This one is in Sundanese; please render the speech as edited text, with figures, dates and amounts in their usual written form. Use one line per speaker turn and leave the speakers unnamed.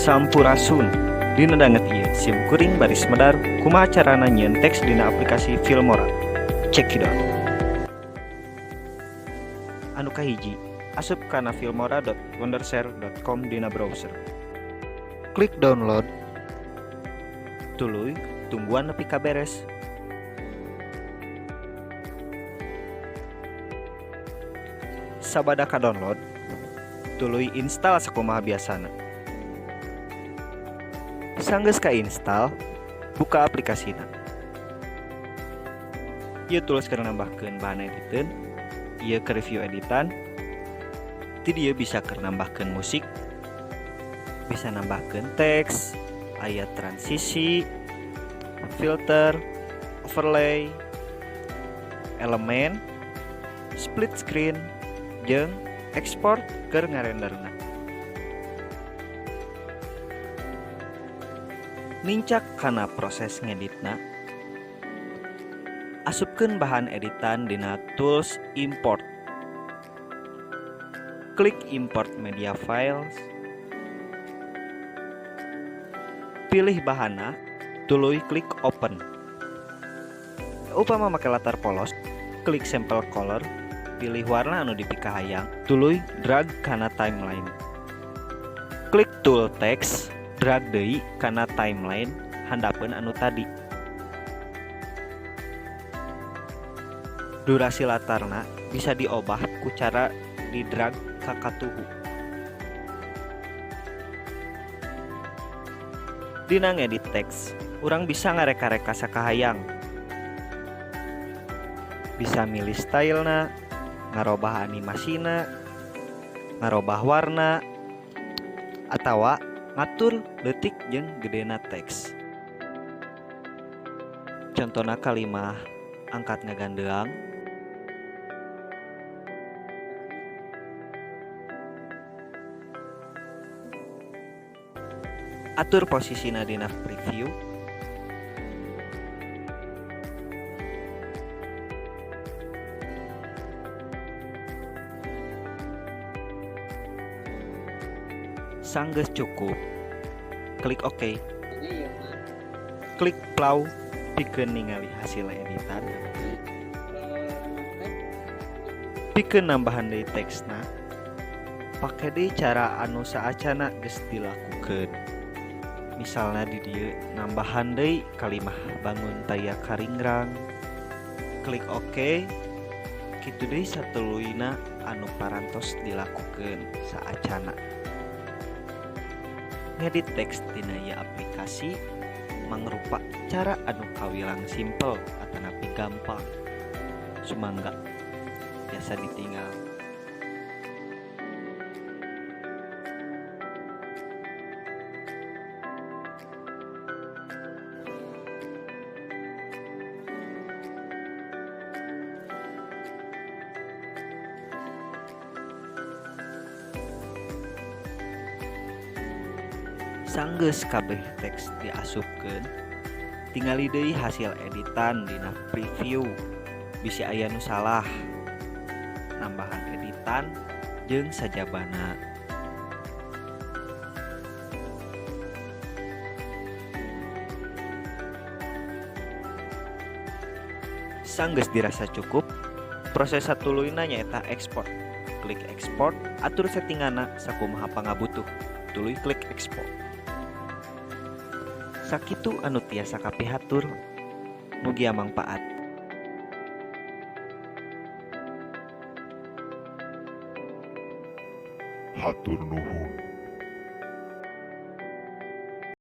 Sampurasun. Dina danget ieu sim kuring baris medar kumaha carana nyieun teks dina aplikasi Filmora. Check it out. Anu kahiji, asup kana filmora.wondershare.com dina browser. Klik download. Tuluy tungguan nepi ka beres. Sabada ka download, tuluy install sakumaha biasana. Sanggeus ka install, buka aplikasina. Ieu tools keur nambahkeun bahan editeun, ieu ke review editan. Ti dieu bisa keur nambahkeun musik, bisa nambahkeun teks, aya transisi, filter, overlay, elemen, split screen, jeung ekspor keur ngarenderna. Nincak kana proses ngeditna, asupkeun bahan editan dina tools import. Klik import media files, pilih bahanna, tuluy klik open. Upama make latar polos, klik sample color, pilih warna anu dipikahayang, tuluy drag kana timeline. Klik tool text, drag deui kana timeline handapeun anu tadi. Durasi latarna bisa diobah ku cara di drag ka katuhu. Dina ngedit teks, urang bisa ngareka-reka sakahayang. Bisa milih stylena, ngarobah animasina, ngarobah warna, atawa ngatur leutik jeung gedena teks. Contona kalimah angkat ngagandeang, atur posisina dina preview, sanggeus cukup, klik OK. Klik plau pikeun ningali hasil editan. Pikeun nambahan deui teksna. Pake deui cara anu saacana geus dilakukeun. Misalna di dieu nambahan deui kalimah bangun taya karingrang. Klik OK. Kitu deui satuluyna anu parantos dilakukeun saacana. Ngedit teks dina ieu aplikasi mangrupa cara anu kawilang simpel atanapi gampang. Sumangga biasa ditinggal. Sanggeus kabeh teks diasupkeun, tingali deui hasil editan dina preview. Bisi aya nu salah, nambahan editan jeung sajabana. Sanggeus dirasa cukup, proses satuluyna nyaeta ekspor. Klik ekspor, atur settinganna sakumaha pangabutuh. Tuluy klik ekspor. Sakitu anu tiasa kapihatur, mugia mangpaat.
Hatur nuhun.